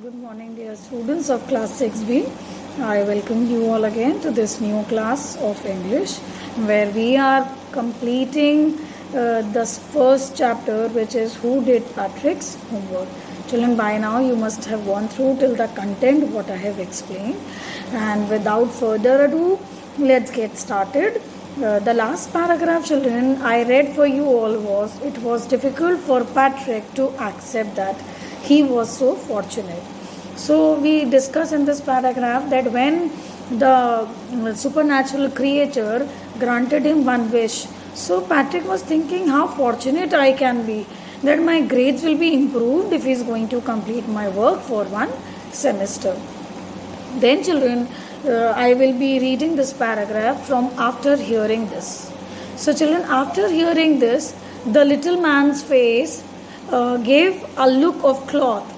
Good morning, dear students of class 6B. I welcome you all again to this new class of English where we are completing the first chapter, which is Who Did Patrick's Homework. Children, by now you must have gone through till the content what I have explained. And without further ado, let's get started. The last paragraph, children, I read for you all it was difficult for Patrick to accept that he was so fortunate. So we discuss in this paragraph that when the supernatural creature granted him one wish, so Patrick was thinking how fortunate I can be, that my grades will be improved if he is going to complete my work for one semester. Then children, I will be reading this paragraph from after hearing this. So children, after hearing this, the little man's face gave a look of cloth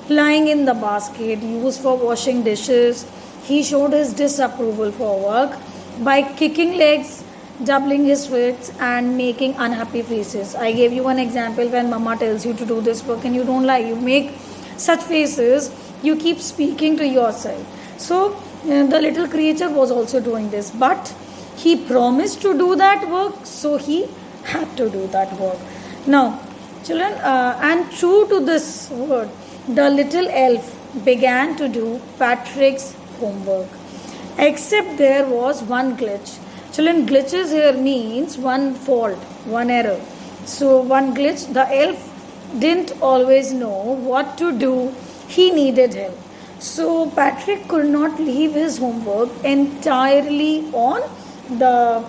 lying in the basket used for washing dishes. He showed his disapproval for work by kicking legs, doubling his fists, and making unhappy faces. I gave you one example when mama tells you to do this work and you don't like, you make such faces, you keep speaking to yourself. So the little creature was also doing this, but he promised to do that work, so he had to do that work. Now, children, and true to this word, the little elf began to do Patrick's homework. Except there was one glitch. Children, glitches here means one fault, one error. So one glitch, the elf didn't always know what to do. He needed help. So Patrick could not leave his homework entirely on the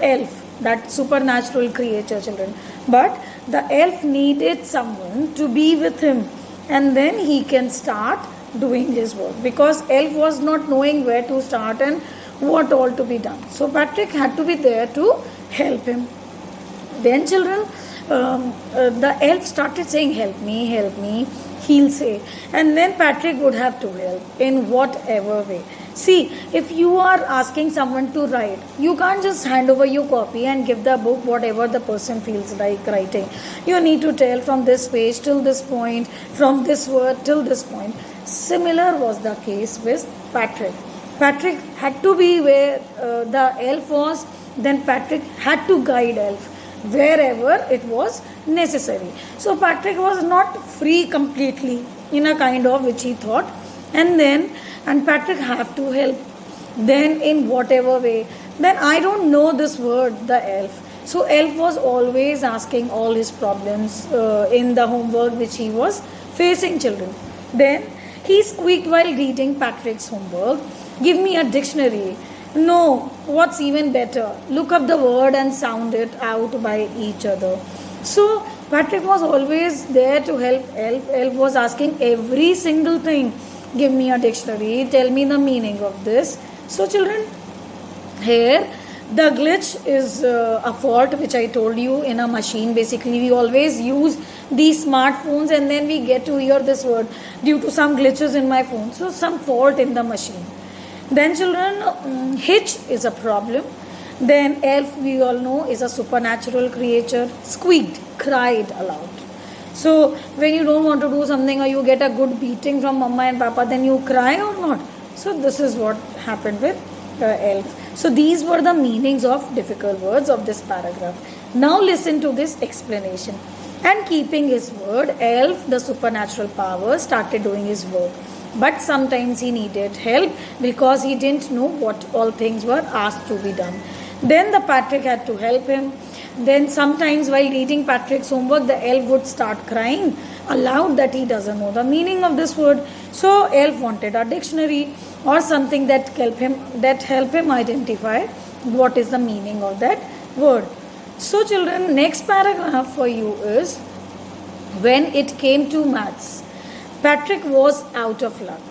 elf, that supernatural creature, children. But the elf needed someone to be with him, and then he can start doing his work, because elf was not knowing where to start and what all to be done. So Patrick had to be there to help him. Then children, the elf started saying, help me, he'll say. And then Patrick would have to help in whatever way. See, if you are asking someone to write, you can't just hand over your copy and give the book whatever the person feels like writing. You need to tell from this page till this point, from this word till this point. Similar was the case with Patrick. Patrick had to be where the elf was, then Patrick had to guide elf wherever it was necessary. So Patrick was not free completely in a kind of which he thought, and Patrick have to help then in whatever way. Then I don't know this word, the elf. So elf was always asking all his problems in the homework which he was facing, children. Then he squeaked while reading Patrick's homework, give me a dictionary. No, what's even better, look up the word and sound it out by each other. So Patrick was always there to help elf. Elf was asking every single thing. Give me a dictionary, tell me the meaning of this. So children, here the glitch is a fault which I told you in a machine. Basically, we always use these smartphones and then we get to hear this word due to some glitches in my phone. So some fault in the machine. Then children, hitch is a problem. Then elf, we all know, is a supernatural creature. Squeaked, cried aloud. So when you don't want to do something or you get a good beating from mama and papa, then you cry or not. So this is what happened with elf. So these were the meanings of difficult words of this paragraph. Now listen to this explanation. And keeping his word, elf, the supernatural power, started doing his work. But sometimes he needed help because he didn't know what all things were asked to be done. Then the Patrick had to help him. Then sometimes while reading Patrick's homework, the elf would start crying aloud that he doesn't know the meaning of this word. So elf wanted a dictionary or something that help him identify what is the meaning of that word. So children, next paragraph for you is when it came to maths. Patrick was out of luck.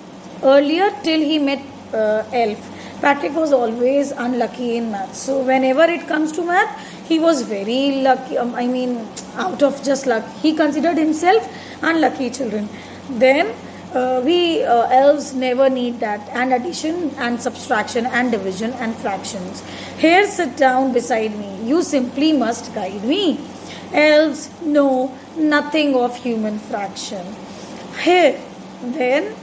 Earlier, till he met elf, Patrick was always unlucky in maths. So whenever it comes to math, he was very lucky. Out of just luck. He considered himself unlucky, children. Then we elves never need that, and addition and subtraction and division and fractions. Here, sit down beside me. You simply must guide me. Elves know nothing of human fraction. Here, then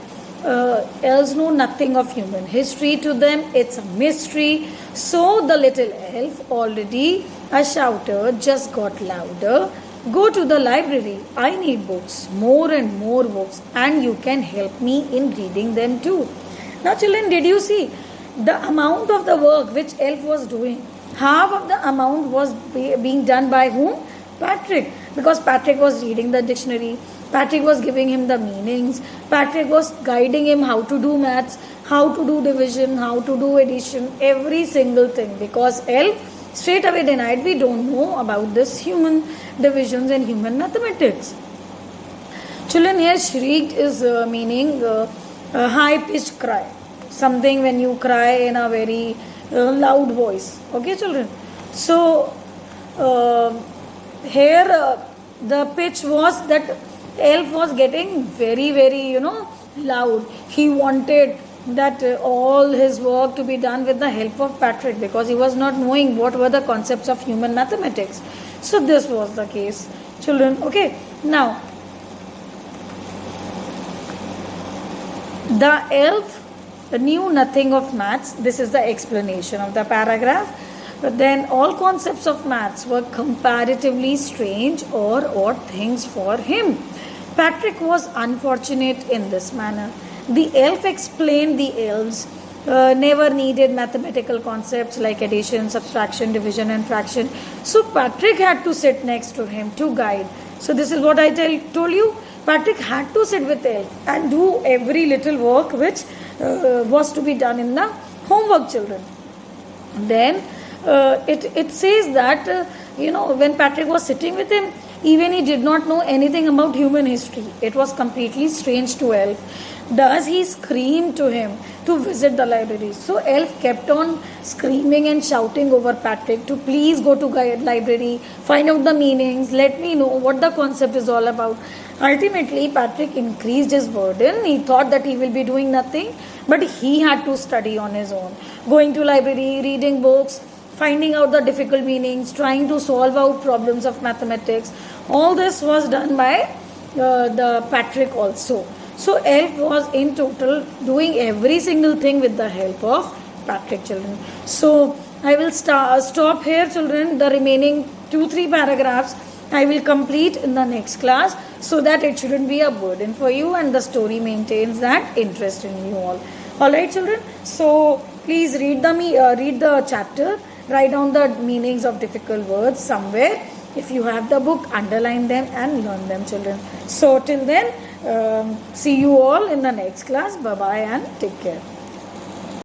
elves know nothing of human history. To them, it's a mystery. So the little elf, already a shouter, just got louder. Go to the library. I need books, more and more books, and you can help me in reading them too. Now, children, did you see the amount of the work which elf was doing? Half of the amount was being done by whom? Patrick. Because Patrick was reading the dictionary, Patrick was giving him the meanings, Patrick was guiding him how to do maths, how to do division, how to do addition, every single thing. Because elf straight away denied, we don't know about this human divisions and human mathematics. Children, here shrieked is meaning a high pitched cry, something when you cry in a very loud voice. Okay, children. So here the pitch was that elf was getting very very loud. He wanted that all his work to be done with the help of Patrick, because he was not knowing what were the concepts of human mathematics. So this was the case, children. Okay, now the elf knew nothing of maths. This is the explanation of the paragraph. But then all concepts of maths were comparatively strange or odd things for him. Patrick was unfortunate in this manner. The elf explained the elves never needed mathematical concepts like addition, subtraction, division and fraction. So Patrick had to sit next to him to guide. So this is what I told you. Patrick had to sit with elf and do every little work which was to be done in the homework, children. Then it says that when Patrick was sitting with him, even he did not know anything about human history. It was completely strange to elf. Thus he screamed to him to visit the library. So elf kept on screaming and shouting over Patrick to please go to library, find out the meanings, let me know what the concept is all about. Ultimately, Patrick increased his burden. He thought that he will be doing nothing, but he had to study on his own, going to library, reading books, finding out the difficult meanings, trying to solve out problems of mathematics. All this was done by the Patrick also. So elf was in total doing every single thing with the help of Patrick, children. So I will stop here, children. The remaining 2-3 paragraphs I will complete in the next class, so that it shouldn't be a burden for you and the story maintains that interest in you all. Alright, children. So please read the chapter, write down the meanings of difficult words somewhere. If you have the book, underline them and learn them, children. So till then, see you all in the next class. Bye bye and take care.